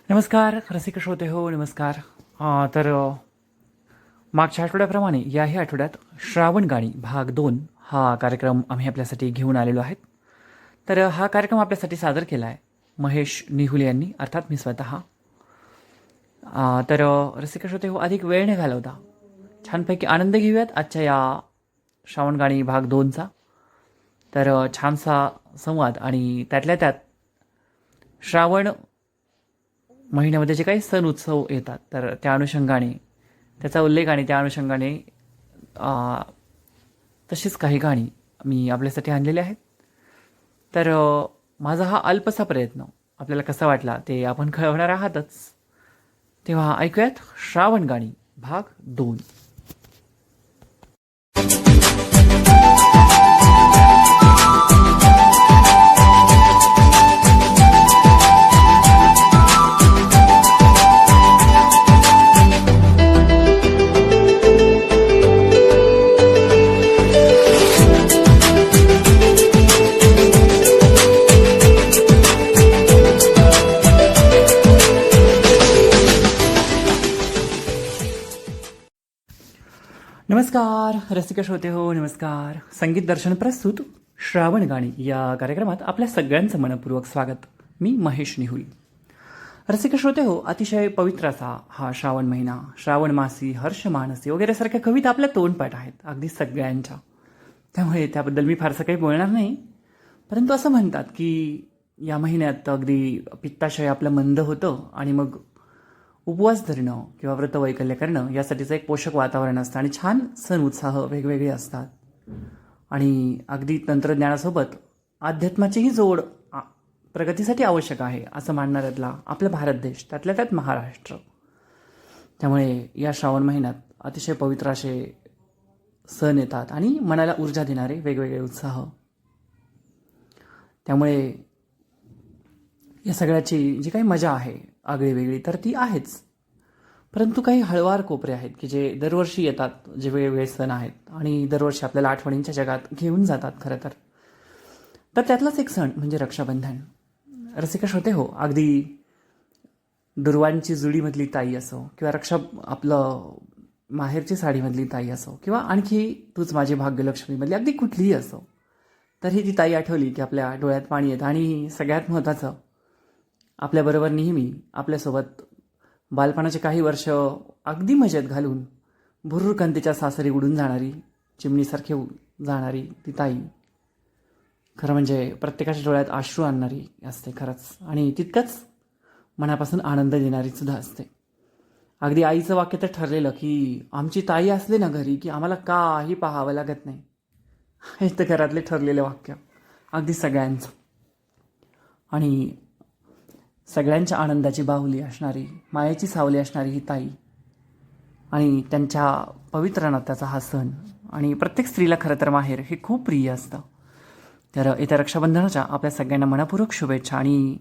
नमस्कार रसिक श्रोते हो नमस्कार. मागच्या आठवड्याप्रमाणे याही आठवड्यात श्रावण गाणी भाग 2 हा कार्यक्रम आम्ही आपल्यासाठी घेऊन आलेलो आहेत. तर हा कार्यक्रम आपल्यासाठी सादर केला आहे महेश निहुल यांनी, अर्थात मी स्वतः. रसिक श्रोते हो, अधिक वेळ न घालवता छानपैकी आनंद घेऊयात आजच्या या श्रावण गाणी भाग 2चा. तर छानसा संवाद आणि त्यातल्या त्यात श्रावण महिन्यामध्ये जे काही सण उत्सव येतात तर त्या अनुषंगाने त्याचा उल्लेख आणि त्या अनुषंगाने तशीच काही गाणी मी आपल्यासाठी आणलेली आहेत. तर माझा हा अल्पसा प्रयत्न आपल्याला कसा वाटला ते आपण कळवणार आहातच. तेव्हा ऐकूयात श्रावण गाणी भाग 2. नमस्कार रसिक श्रोते हो नमस्कार. संगीत दर्शन प्रस्तुत श्रावण गाणी या कार्यक्रमात आपल्या सगळ्यांचं मनपूर्वक स्वागत. मी महेश निहुल. रसिक श्रोते हो, अतिशय पवित्र असा हा श्रावण महिना. श्रावण मासी, हर्ष मानसी वगैरे सारख्या कविता आपल्या तोंडपाठ आहेत अगदी सगळ्यांच्या. त्यामुळे त्याबद्दल मी फारसं काही बोलणार नाही. परंतु असं म्हणतात की या महिन्यात अगदी पित्ताशय आपलं मंद होतं आणि मग उपवास धरणं किंवा व्रतवैकल्य करणं यासाठीचं एक पोषक वातावरण असतं आणि छान सण उत्साह वेगवेगळे असतात. आणि अगदी तंत्रज्ञानासोबत अध्यात्माचीही जोड प्रगतीसाठी आवश्यक आहे असं मानणाऱ्यातला आपला भारत देश, त्यातल्या त्यात महाराष्ट्र. त्यामुळे या श्रावण महिन्यात अतिशय पवित्र असे सण येतात आणि मनाला ऊर्जा देणारे वेगवेगळे उत्साह. त्यामुळे या सगळ्याची जी काही मजा आहे आगळी वेगळी तर ती आहेच. परंतु काही हळवार कोपरे आहेत की जे दरवर्षी येतात, जे वेगवेगळे सण आहेत आणि दरवर्षी आपल्याला आठवणींच्या जगात घेऊन जातात खरं तर. त्यातलाच एक सण म्हणजे रक्षाबंधन. रसिक श्रोते हो, अगदी दुर्वांची जुडीमधली ताई असो किंवा आपलं माहेरची साडीमधली ताई असो किंवा आणखी तूच माझी भाग्यलक्ष्मीमधली अगदी कुठलीही असो, तरी ती ताई आठवली की आपल्या डोळ्यात पाणी येतं. आणि सगळ्यात महत्त्वाचं, आपल्याबरोबर नेहमी आपल्यासोबत बालपणाचे काही वर्ष अगदी मजेत घालून भुर्रकंतीच्या सासरी उडून जाणारी, चिमणीसारखी जाणारी ती ताई खरं म्हणजे प्रत्येकाच्या डोळ्यात अश्रू आणणारी असते खरंच. आणि तितकंच मनापासून आनंद देणारी सुद्धा असते. अगदी आईचं वाक्य तर ठरलेलं की आमची ताई असले ना घरी की आम्हाला काही पाहावं लागत नाही. हे तर घरातले ठरलेलं वाक्य अगदी सगळ्यांचं. आणि सगळ्यांच्या आनंदाची बाहुली असणारी, मायेची सावली असणारी ही ताई आणि त्यांच्या पवित्र नात्याचा हा सण. आणि प्रत्येक स्त्रीला खरं तर माहेर हे खूप प्रिय असतं. तर येत्या रक्षाबंधनाच्या आपल्या सगळ्यांना मनपूर्वक शुभेच्छा. आणि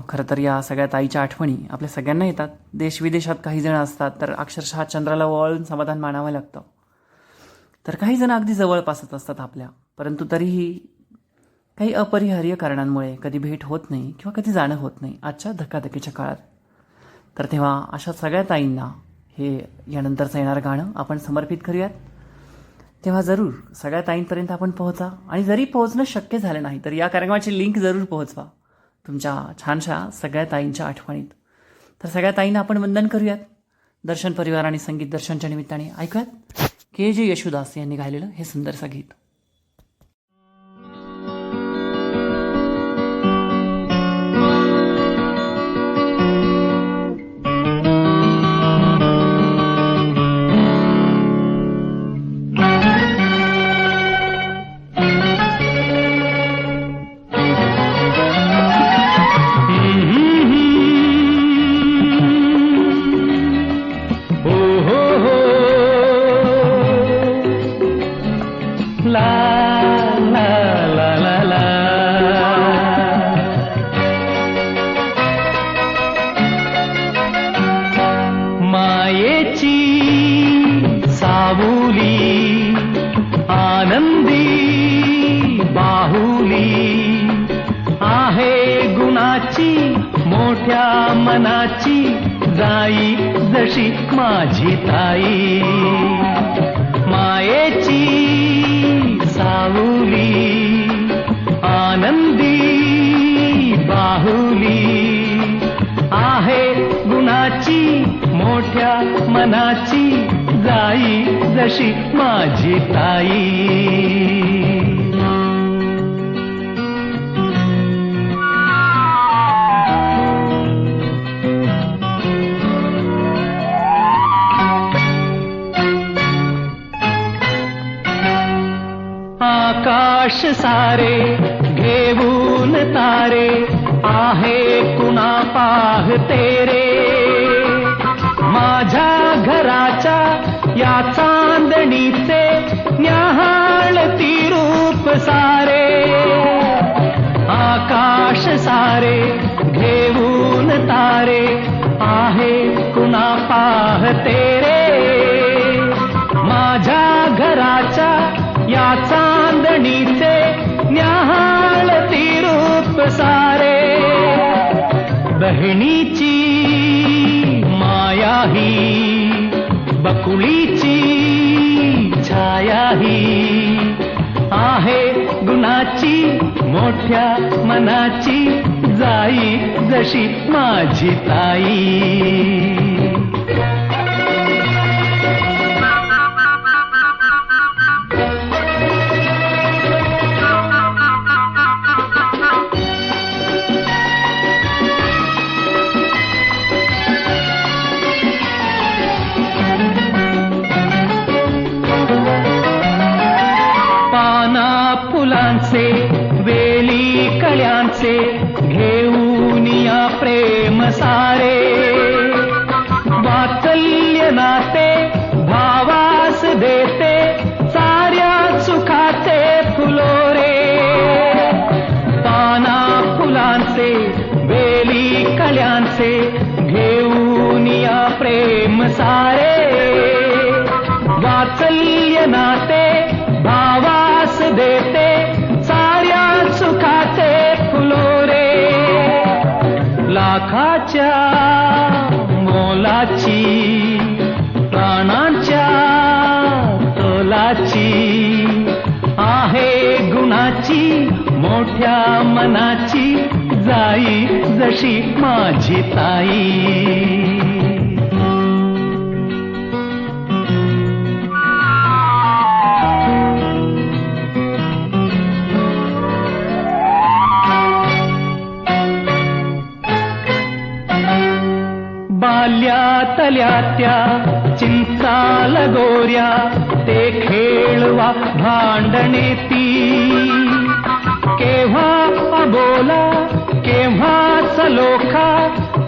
खरं तर या सगळ्या ताईच्या आठवणी आपल्या सगळ्यांना येतात. देशविदेशात काही जण असतात तर अक्षरशः चंद्राला वळून समाधान मानावं लागतं. तर काही जण अगदी जवळपासच असतात आपल्या, परंतु तरीही काही अपरिहार्य कारणांमुळे कधी भेट होत नाही किंवा कधी जाणं होत नाही आजच्या धकाधकीच्या काळात. तर तेव्हा अशा सगळ्या ताईंना हे यानंतरचं येणारं गाणं आपण समर्पित करूयात. तेव्हा जरूर सगळ्या ताईंपर्यंत आपण पोहोचा. आणि जरी पोहोचणं शक्य झालं नाही तर या कार्यक्रमाची लिंक जरूर पोहोचवा तुमच्या छानशा सगळ्या ताईंच्या आठवणीत. तर सगळ्या ताईंना आपण वंदन करूयात. दर्शन परिवार आणि संगीत दर्शनच्या निमित्ताने ऐकूयात KG येशुदास यांनी गायलेलं हे सुंदरसं गीत. मोठ्या मनाची जाई जशी माझी ताई. मायेची सावली आनंदी बाहुली आहे गुणाची मोठ्या मनाची जाई जशी माझी ताई. आकाश सारे घेऊन तारे आहे कुणा पाहते रे. माझ्या घराच्या या चांदणीचे न्याहाळती रूप सारे. आकाश सारे घेऊन तारे आहे कुणा पाहते रे. माझ्या घराच्या या चांदणीचे न्याहाळती रूप सारे. बहिणीची मायाही बकुळीची छायाही आहे गुणाची मोठ्या मनाची जाई जशी माझी ताई. फुलांचे वेली कळ्यांचे घेऊन या प्रेम सारे. वात्सल्य नाते भावास देते साऱ्या सुखाचे फुलोरे. पाना फुलांचे वेली कळ्यांचे घेऊन या प्रेम सारे. वात्सल्य नाते भावास देते साऱ्या सुखाचे फुलोरे. लाखाच्या मोलाची प्राणांच्या तोलाची आहे गुणाची मोठ्या मनाची जाई जशी माझी ताई. बाल्यातल्या त्या चिंचा लगोऱ्या ते खेळवा भांडणे ती. केव्हा अबोला केव्हा सलोखा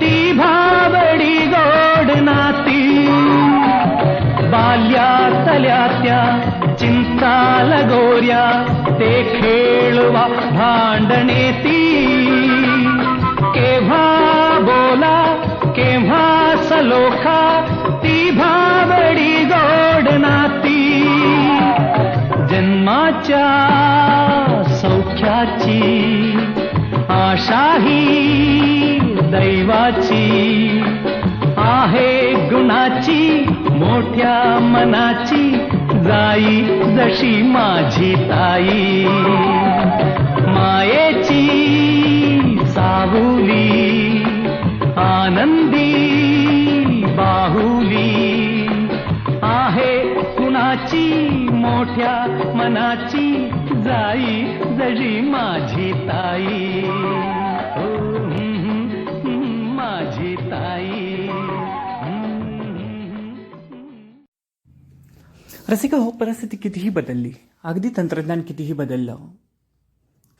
ती भावडी गोड नाती. बाल्यातल्या त्या चिंचा लगोऱ्या ते खेळवा भांडणे ती. केव्हा बोला केव्हा सलोखा ती भावडी गोड नाती. जन्माच्या सौख्याची आशाही दैवाची आहे गुणाची मोठ्या मनाची जाई जशी माझी ताई. मायेची सावली आनंदी बाहुली आहे कुणाची मोठ्या मनाची जाई जशी माझी ताई. माझी ताई. रसिका हो, परिस्थिती कितीही बदलली, अगदी तंत्रज्ञान कितीही बदललं,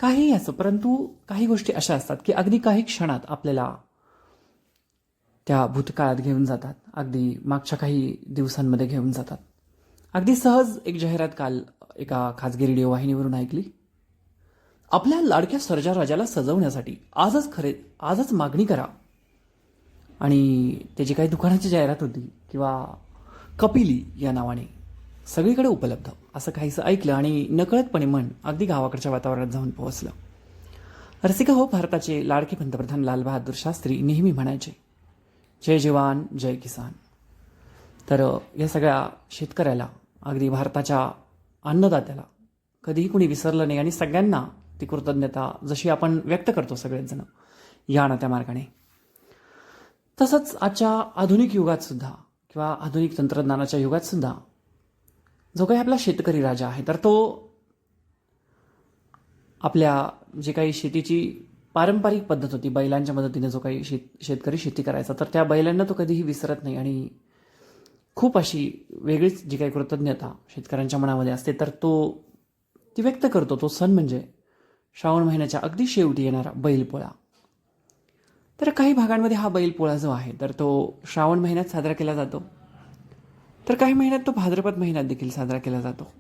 काहीही असं, परंतु काही गोष्टी अशा असतात की अगदी काही क्षणात आपल्याला त्या भूतकाळात घेऊन जातात, अगदी मागच्या काही दिवसांमध्ये घेऊन जातात. अगदी सहज एक जाहिरात काल एका खाजगी रेडिओ वाहिनीवरून ऐकली. आपल्या लाडक्या सर्जाराजाला सजवण्यासाठी आजच मागणी करा. आणि त्याची काही दुकानाची जाहिरात होती किंवा कपिली या नावाने सगळीकडे उपलब्ध, असं काहीसं ऐकलं आणि नकळतपणे मन अगदी गावाकडच्या वातावरणात जाऊन पोहोचलं. रसिका हो, भारताचे लाडके पंतप्रधान लालबहादूर शास्त्री नेहमी म्हणायचे, जय जवान जय किसान. तर या सगळ्या शेतकऱ्याला, अगदी भारताच्या अन्नदात्याला कधीही कुणी विसरलं नाही आणि सगळ्यांना ती कृतज्ञता जशी आपण व्यक्त करतो सगळेच जण या ना त्या मार्गाने, तसंच आजच्या आधुनिक युगात सुद्धा किंवा आधुनिक तंत्रज्ञानाच्या युगात सुद्धा जो काही आपला शेतकरी राजा आहे, तर तो आपल्या जे काही शेतीची पारंपरिक पद्धत होती, बैलांच्या मदतीने जो काही शेतकरी शेती करायचा, तर त्या बैलांना तो कधीही विसरत नाही आणि खूप अशी वेगळीच जी काही कृतज्ञता शेतकऱ्यांच्या मनामध्ये असते, तर तो ती व्यक्त करतो. तो सण म्हणजे श्रावण महिन्याच्या अगदी शेवटी येणारा बैलपोळा. तर काही भागांमध्ये हा बैलपोळा जो आहे, तर तो श्रावण महिन्यात साजरा केला जातो, तर काही महिन्यात तो भाद्रपद महिन्यात देखील साजरा केला जातो.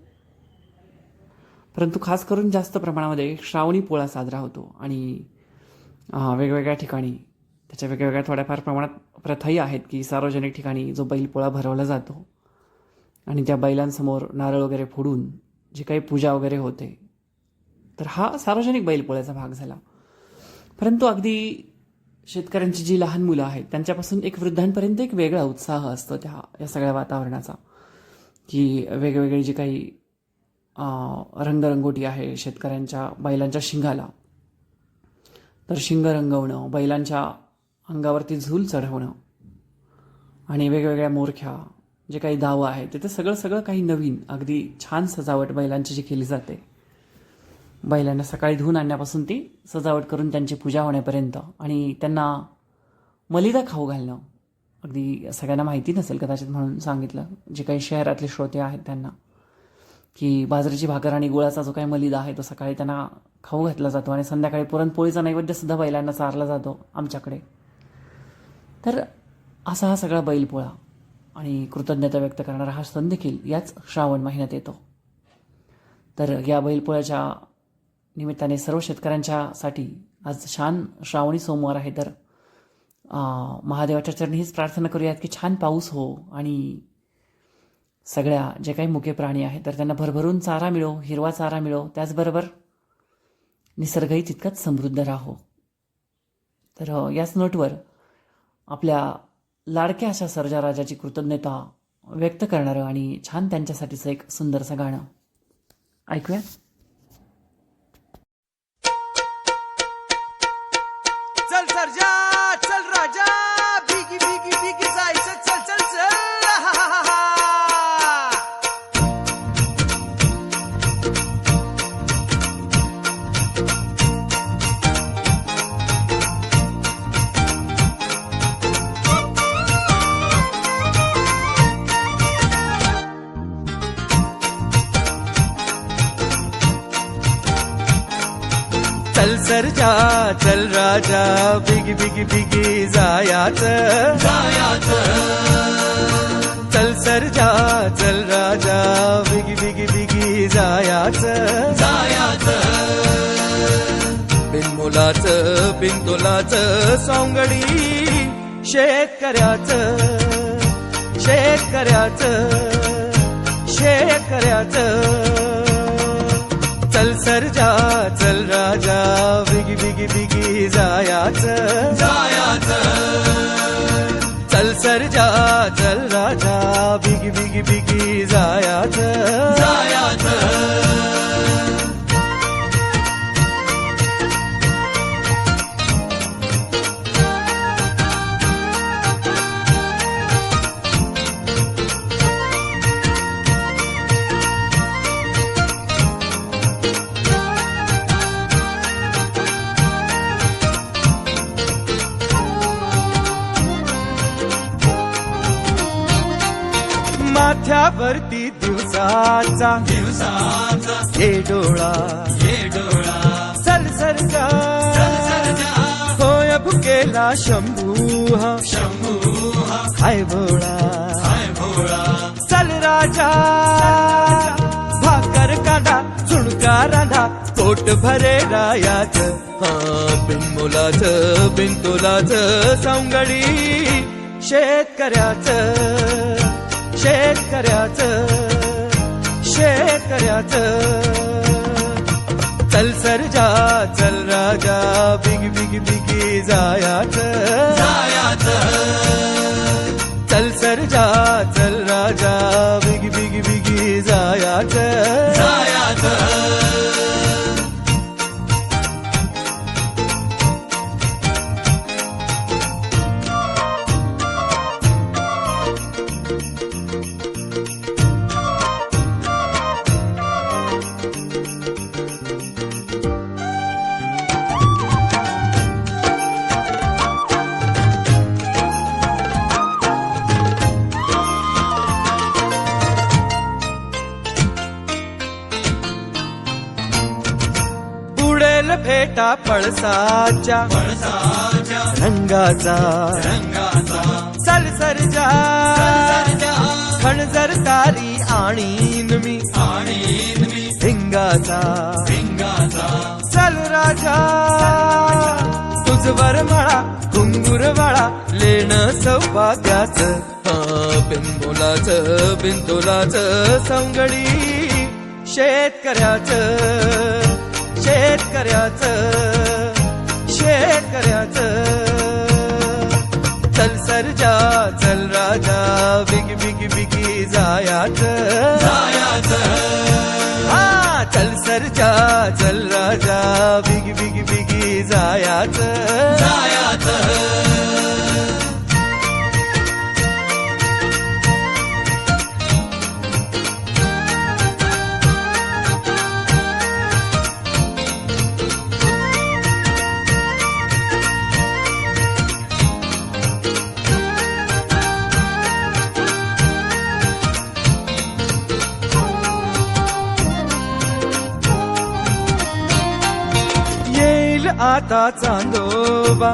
परंतु खास करून जास्त प्रमाणामध्ये श्रावणी पोळा साजरा होतो आणि वेगवेगळ्या ठिकाणी त्याच्या वेगवेगळ्या थोड्याफार प्रमाणात प्रथाही आहेत की सार्वजनिक ठिकाणी जो बैलपोळा भरवला जातो आणि त्या बैलांसमोर नारळ वगैरे फोडून जी काही पूजा वगैरे होते, तर हा सार्वजनिक बैलपोळ्याचा भाग झाला. परंतु अगदी शेतकऱ्यांची जी लहान मुलं आहेत त्यांच्यापासून एक वृद्धांपर्यंत एक वेगळा उत्साह असतो या सगळ्या वातावरणाचा, की वेगवेगळी जी काही रंगरंगोटी आहे शेतकऱ्यांच्या बैलांच्या शिंगाला, तर शिंग रंगवणं, बैलांच्या अंगावरती झूल चढवणं आणि वेगवेगळ्या मोरख्या जे काही दावं आहेत ते सगळं काही नवीन अगदी छान सजावट बैलांची जी केली जाते, बैलांना सकाळी धुवून आणण्यापासून ती सजावट करून त्यांची पूजा होण्यापर्यंत आणि त्यांना मलिदा खाऊ घालणं, अगदी सगळ्यांना माहिती नसेल कदाचित म्हणून सांगितलं, जे काही शहरातले श्रोते आहेत त्यांना, की बाजरीची भाकर आणि गुळाचा जो काही मलिदा आहे तो सकाळी त्यांना खाऊ घातला जातो आणि संध्याकाळी पुरणपोळीचा नैवेद्यसुद्धा बैलांना चारला जातो आमच्याकडे. तर असा हा सगळा बैलपोळा आणि कृतज्ञता व्यक्त करणारा हा सण देखील याच श्रावण महिन्यात येतो. तर या बैलपोळ्याच्या निमित्ताने सर्व शेतकऱ्यांच्यासाठी आज छान श्रावणी सोमवार आहे, तर महादेवाच्या चरणी हीच प्रार्थना करूयात की छान पाऊस हो आणि सगळ्या जे काही मुके प्राणी आहेत तर त्यांना भरभरून चारा मिळो, हिरवा चारा मिळो, त्याचबरोबर निसर्गही तितकाच समृद्ध राहो. तर याच नोटवर आपल्या लाडक्या अशा सर्जा राजाची कृतज्ञता व्यक्त करणारं आणि छान त्यांच्यासाठीचं एक सुंदरसं गाणं ऐकूया. चल सर्जा चल राजा, बिगी बिगी बिगी जायचं, चल चल चल. चल सर्जा चल राजा, बिगी बिगी बिगी जायाचं जायाचं. चल सर्जा चल राजा, बिगी बिगी बिगी जायाचं जायाचं. बिनमुलाचं बिनतोलाचं सौंगडी शेतकऱ्याचं शेतकऱ्याचं शेतकऱ्याचं. चल सर्जा चल राजा, बिगी बिगी बिगी जायाचं जायाचं. चल सर्जा चल राजा, बिगी बिगी बिगी जायाचं जायाचं. माथ्यावरती दिवसाचा दिवसाचा हे डोळा चल सर्जा होय भुकेला शंभू हाय भोळा. चल राजा भाकर कांदा झुणका रांधा, पोट भरे रायाचं. बिनमुलाचं बिनतोलाचं सौंगडी शेतकऱ्याचं शेतकऱ्याचं शेतकऱ्याचं. चल सर्जा चल राजा बिगी बिगी बिगी जायाचं चल सर्जा चल राजा बिगी बिगी बिगी जायाचं उडेल फेटा पळसाच्या रंगाचा चल सर्जा खणजर तारी आणीन मी भिंगाचा चल राजा तुझवर मळा घुंगुरवाळा लेण सौभाग्याचं बिंदोलाचं सवंगडी शेतकऱ्याचं चल सर्जा चल राजा बिगी बिगी बिगी जायाचं हा चल सर्जा चल राजा बिगी बिगी बिगी जायाचं आता चांदोबा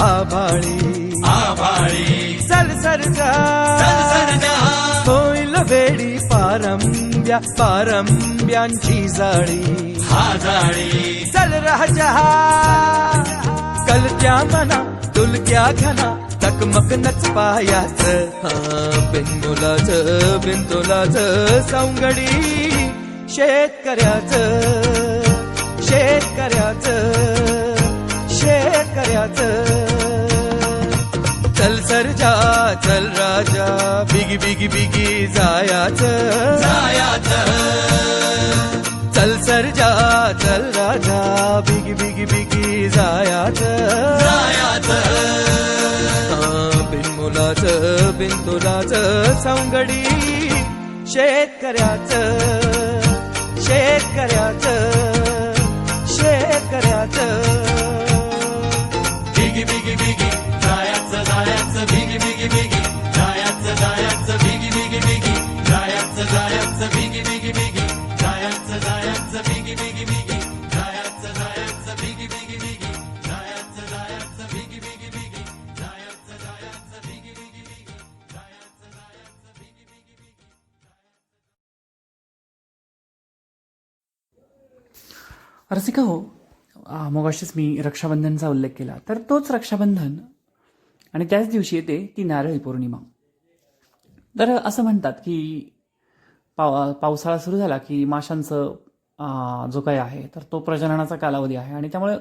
आभाळी चल सर्जा होईल वेडी पारंब्यांची जाळी चल राजा कलत्या मना डुलक्या घना चकमक नच पायाचं बिंदोलाचं सवंगडी शेतकऱ्याचं चल सर्जा चल राजा बिगी बिगी बिगी जायाचं चल सर्जा चल राजा बिगी बिगी बिगी जायाचं बिंदोलाचं सवंगडी शेतकऱ्याचं बिगी बिगी बिगी जायाचं बिगी बिगी बिगी जायाचं बिगी बिगी बिगी जायाचं बिगी बिगी बिगी जायाचं बिगी बिगी बिगी जायाचं बिगी बिगी बिगी जायाचं बिगी बिगी बिगी जायाचं बिगी बिगी बिगी रसिका हो, मगाशीच मी रक्षाबंधनचा उल्लेख केला, तर तोच रक्षाबंधन आणि त्याच दिवशी येते ती नारळी पौर्णिमा. तर असं म्हणतात की पावसाळा सुरू झाला की माशांचं जो काही आहे तर तो प्रजननाचा कालावधी आहे आणि त्यामुळे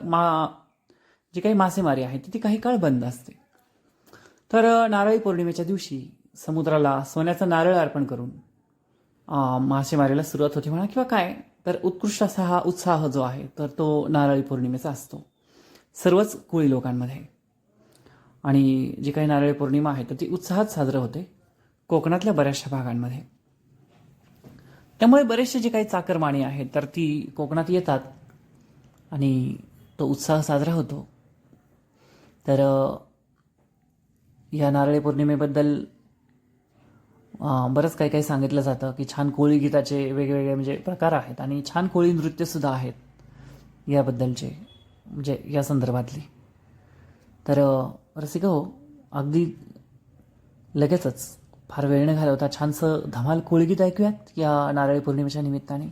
जी काही मासेमारी आहे ती काही काळ बंद असते. तर नारळी पौर्णिमेच्या दिवशी समुद्राला सोन्याचं नारळ अर्पण करून मासेमारीला सुरुवात होती म्हणा किंवा काय, तर उत्कृष्ट असा हा उत्साह जो आहे तर तो नारळी पौर्णिमेचा असतो सर्वच कोळी लोकांमध्ये. आणि जी काही नारळी पौर्णिमा आहे तर ती उत्साहात साजरं होते कोकणातल्या बऱ्याचशा भागांमध्ये. त्यामुळे बरेचसे जे काही चाकरमानी आहेत तर ती कोकणात येतात आणि तो उत्साह साजरा होतो. तर या नारळी पौर्णिमेबद्दल बरंच काही काही सांगितलं जातं की छान कोळी गीताचे वेगवेगळे म्हणजे प्रकार आहेत आणि छान कोळी नृत्यसुद्धा आहेत याबद्दलचे, म्हणजे या संदर्भातली. तर रसिका हो, अगदी लगेचच फार वेळ न घालवता छानसं धमाल कोळी गीत ऐकूयात या नारळी पौर्णिमेच्या निमित्ताने.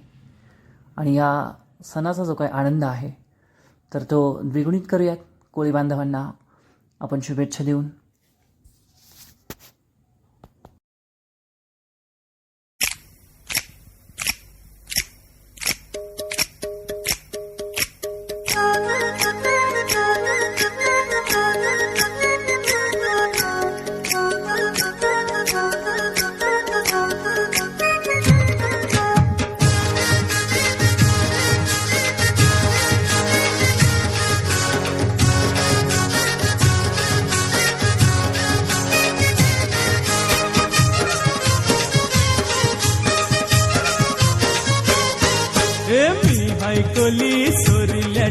आणि या सणाचा जो काही आनंद आहे तर तो द्विगुणित करूयात कोळी बांधवांना आपण शुभेच्छा देऊन.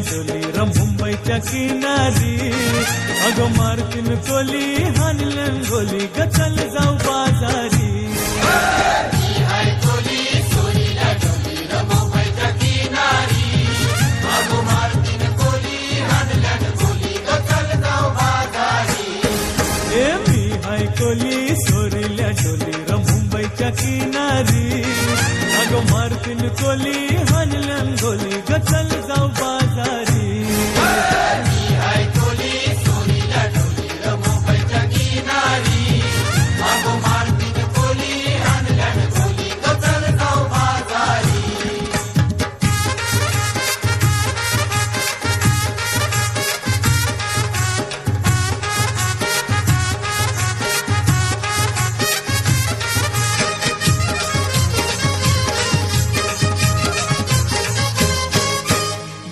डोली र मुंबईच्या किनारी अगं मारतीन कोली हानलन गोली ग चल जाऊ बाजारी ए मी हाय कोली सोरील्या डोली र मुंबईच्या किनारी अगं मारतीन कोली हानलन गोली ग चल जाऊ बाजारी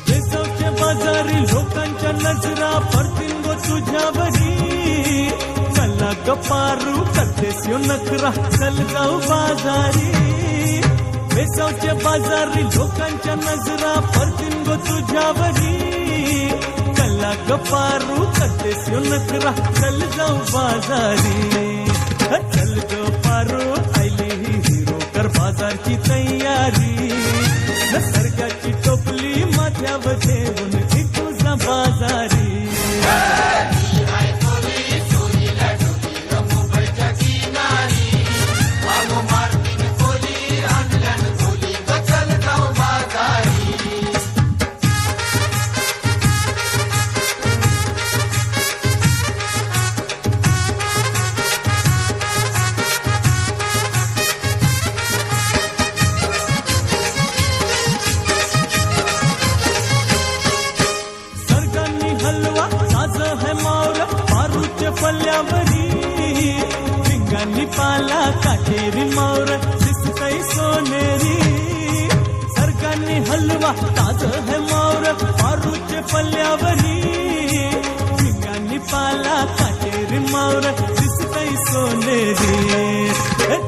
बेसावच्या बाजारी लोकांच्या नजरा पडतील गो तुझ्यावरी चला गप्पारू करतेस यो नखरा चल जाऊ बाजारी बेसावच्या बाजारी लोकांच्या नजरा पडतील गो तुझ्यावरी चला गप्पारू करतेस यो नखरा चल जाऊ बाजारी चल गप्पारू आयली ही हिरो कर बाजारची तयारी सरकारची टोपली माथ्यावर ठेवून तुझा बाजारी सरकारनी हलवा ताज है मावर पारूच्या पल्ल्यावरी भिंगांनी पाला काटेरी मावर दिसतय सोनेरी सरकारनी हलवा ताज है मावर पारूच्या पल्ल्यावरी भिंगांनी पाला काटेरी मावर दिसतय सोनेरी रे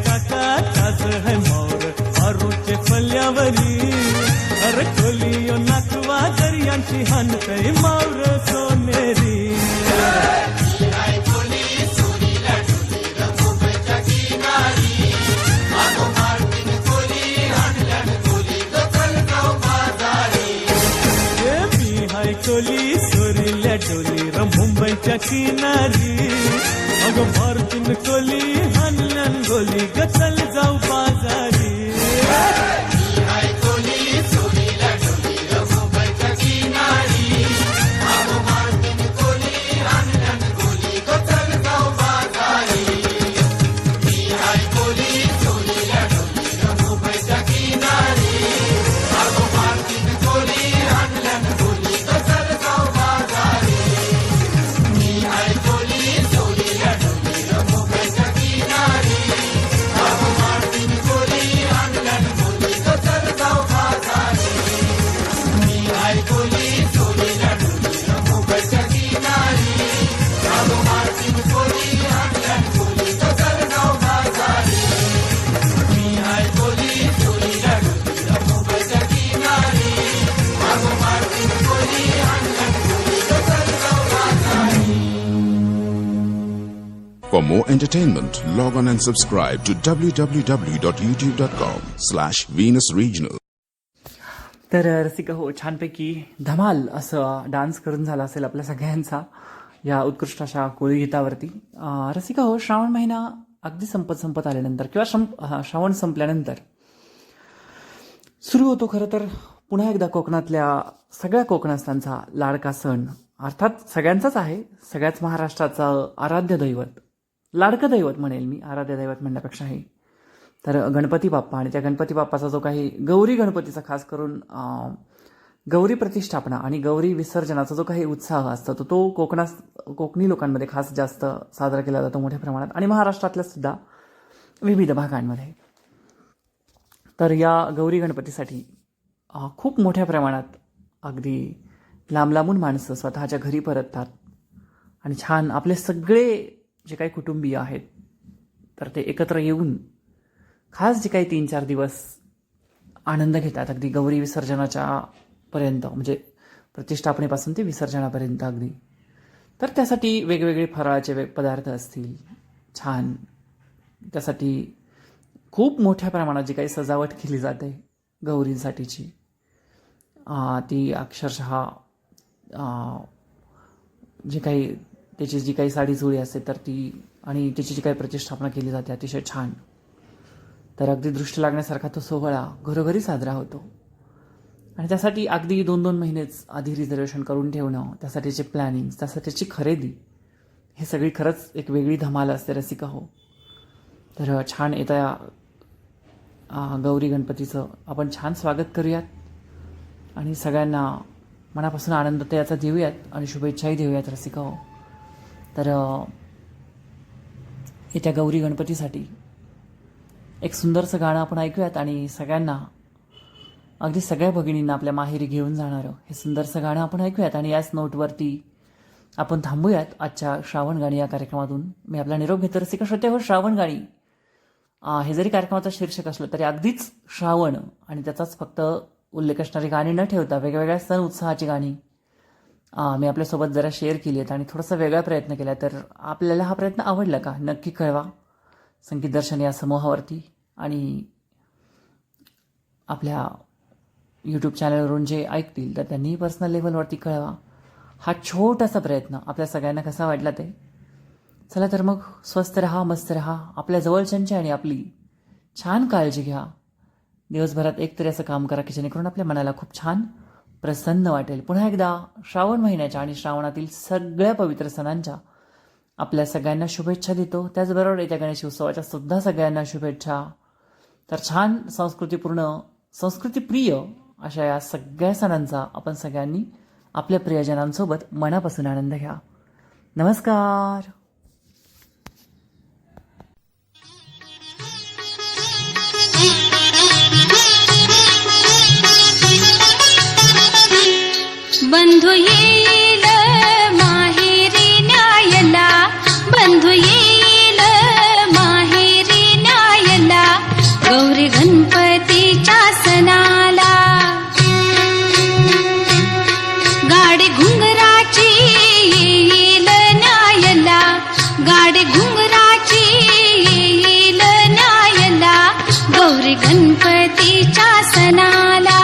काका ताज है मावर पारूच्या पल्ल्यावरी अरे खोलियो नाकवा दर्यांची हानतय मावर सोनेरी ए मी हाय कोली सोरील्या डोली र मुंबईच्या किनारी अगं मारतीन कोली हानलन गोली ग चल जाऊ बाजारी For more entertainment, log on and subscribe to www.youtube.com/Venus Regional. तर रसिका हो, छानपैकी धमाल असं डान्स करून झाला असेल आपल्या सगळ्यांचा या उत्कृष्ट अशा कोळी गीतावरती. रसिका हो, श्रावण महिना अगदी संपत आल्यानंतर किंवा श्रावण संपल्यानंतर सुरू होतो खरं तर पुन्हा एकदा कोकणातल्या सगळ्या कोकणस्थांचा लाडका सण, अर्थात सगळ्यांचाच आहे, सगळ्याच महाराष्ट्राचं आराध्य दैवत, लाडकं दैवत म्हणेल मी, आराध्य दैवत म्हणण्यापेक्षाही. तर गणपती बाप्पा आणि त्या गणपती बाप्पाचा जो काही गौरी गणपतीचा खास करून गौरी प्रतिष्ठापना आणि गौरी विसर्जनाचा जो काही उत्साह असतो तो कोकणी लोकांमध्ये खास जास्त साजरा केला जातो मोठ्या प्रमाणात, आणि महाराष्ट्रातल्या सुद्धा विविध भागांमध्ये. तर या गौरी गणपतीसाठी खूप मोठ्या प्रमाणात अगदी लांब लांबून माणसं स्वतःच्या घरी परततात आणि छान आपले सगळे जे काही कुटुंबीय आहेत तर ते एकत्र येऊन खास जे काही 3-4 दिवस आनंद घेतात. अगदी गौरी विसर्जनाच्या पर्यंत, म्हणजे प्रतिष्ठापनेपासून ते विसर्जनापर्यंत अगदी. तर त्यासाठी वेगवेगळे फराळाचे पदार्थ असतील छान. त्यासाठी खूप मोठ्या प्रमाणात जी काही सजावट केली जाते गौरींसाठीची, ती अक्षरशः जे काही त्याची जी काही साडीचोळी असते तर ती, आणि त्याची जी काही प्रतिष्ठापना केली जाते अतिशय छान. तर अगदी दृष्टी लागण्यासारखा तो सोहळा घरोघरी साजरा होतो. आणि त्यासाठी अगदी 2-2 महिनेच आधी रिझर्वेशन करून ठेवणं, त्यासाठीचे प्लॅनिंग, त्यासाठीची खरेदी, हे सगळी खरंच एक वेगळी धमाल असते रसिका हो. तर छान येत्या गौरी गणपतीचं आपण छान स्वागत करूयात आणि सगळ्यांना मनापासून आनंद त्याचा देऊयात आणि शुभेच्छाही देऊयात रसिका हो. तर येत्या गौरी गणपतीसाठी एक सुंदरसं गाणं आपण ऐकूयात आणि सगळ्यांना, अगदी सगळ्या भगिनींना आपल्या माहेरी घेऊन जाणारं हे सुंदरसं गाणं आपण ऐकूयात. आणि याच नोटवरती आपण थांबूयात आजच्या श्रावण गाणी या कार्यक्रमातून. मी आपला निरोप घेतो रसिका श्रोते हो. श्रावण गाणी हे जरी कार्यक्रमाचं शीर्षक असलं तरी अगदीच श्रावण आणि त्याचाच फक्त उल्लेख असणारी गाणी न ठेवता वेगवेगळ्या सण उत्साहाची गाणी मी आपल्यासोबत जरा शेअर केली आहेत आणि थोडासा वेगळा प्रयत्न केला. तर आपल्याला हा प्रयत्न आवडला का नक्की कळवा संगीत दर्शन या समूहावरती. आणि आपल्या यूट्यूब चॅनलवरून जे ऐकतील तर त्यांनीही पर्सनल लेवलवरती कळवा. हा छोटासा प्रयत्न आपल्या सगळ्यांना कसा वाटला ते. चला तर मग स्वस्त रहा, मस्त रहा, आपल्या जवळच्यांची आणि आपली छान काळजी घ्या. दिवसभरात एकतरी असं काम करा की जेणेकरून आपल्या मनाला खूप छान प्रसन्न वाटेल. पुन्हा एकदा श्रावण महिन्याच्या आणि श्रावणातील सगळ्या पवित्र सणांच्या आपल्या सगळ्यांना शुभेच्छा देतो. त्याचबरोबर येत्या गणेश उत्सवाच्या सुद्धा सगळ्यांना शुभेच्छा. तर छान संस्कृतीप्रिय अशा या सगळ्या सणांचा आपण सगळ्यांनी आपल्या प्रियजनांसोबत मनापासून आनंद घ्या. नमस्कार. बंधू येईल माहेरी न्यायला, बंधू येईल माहेरी न्यायला, गौरी गणपतीच्या सणाला. गाडी घुंगराची येईल न्यायला, गाडी घुंगराची येईल न्यायला, गौरी गणपतीच्या सणाला.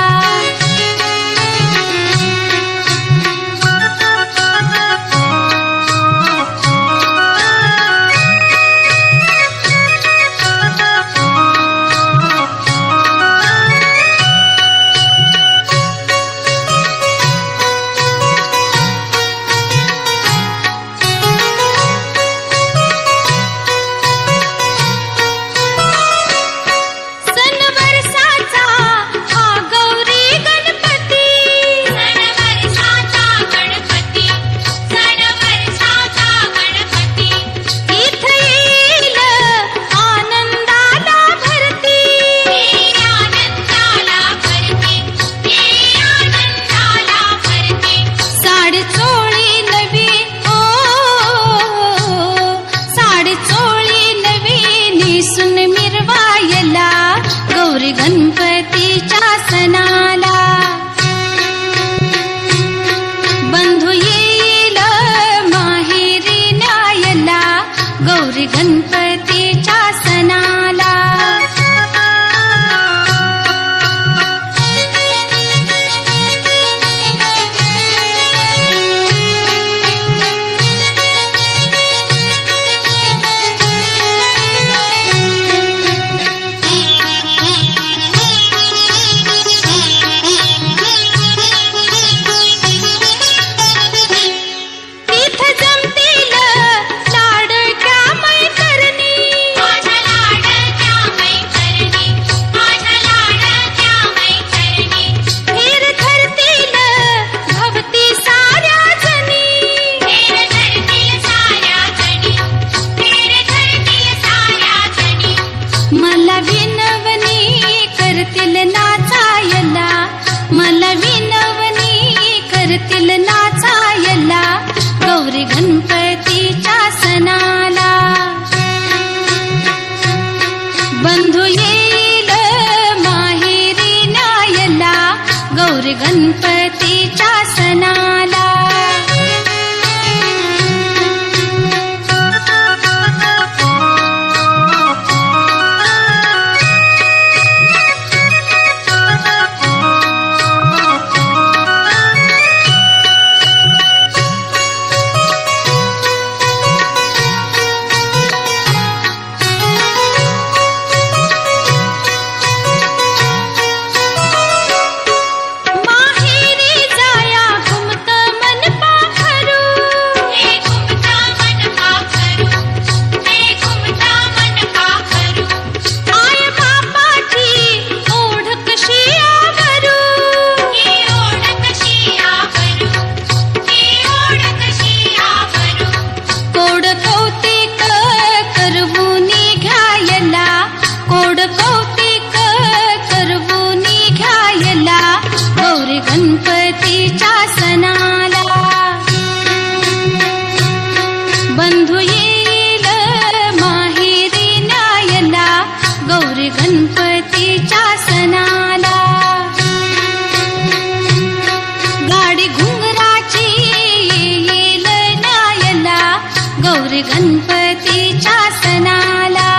गणपतीच्या सणाला,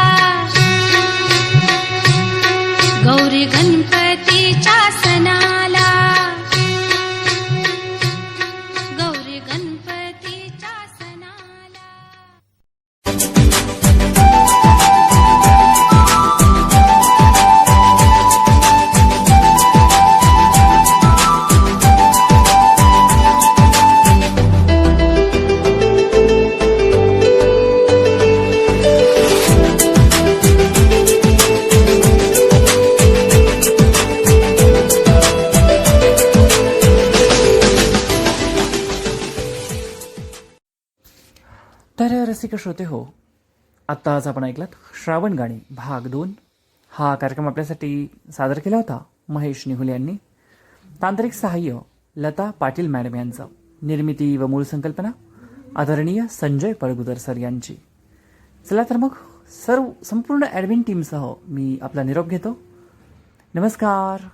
गौरी गणपतीच्या सणाला, गौरी गणपतीच्या सणाला. तर रसिक श्रोते हो, आत्ताच आपण ऐकलात श्रावण गाणी भाग 2. हा कार्यक्रम आपल्यासाठी सादर केला होता महेश निहुले यांनी. तांत्रिक सहाय्य लता पाटील मॅडम यांचं. निर्मिती व मूळ संकल्पना आदरणीय संजय पळगुदर सर यांची. चला तर मग संपूर्ण ॲडमिन टीमसह मी आपला निरोप घेतो. नमस्कार.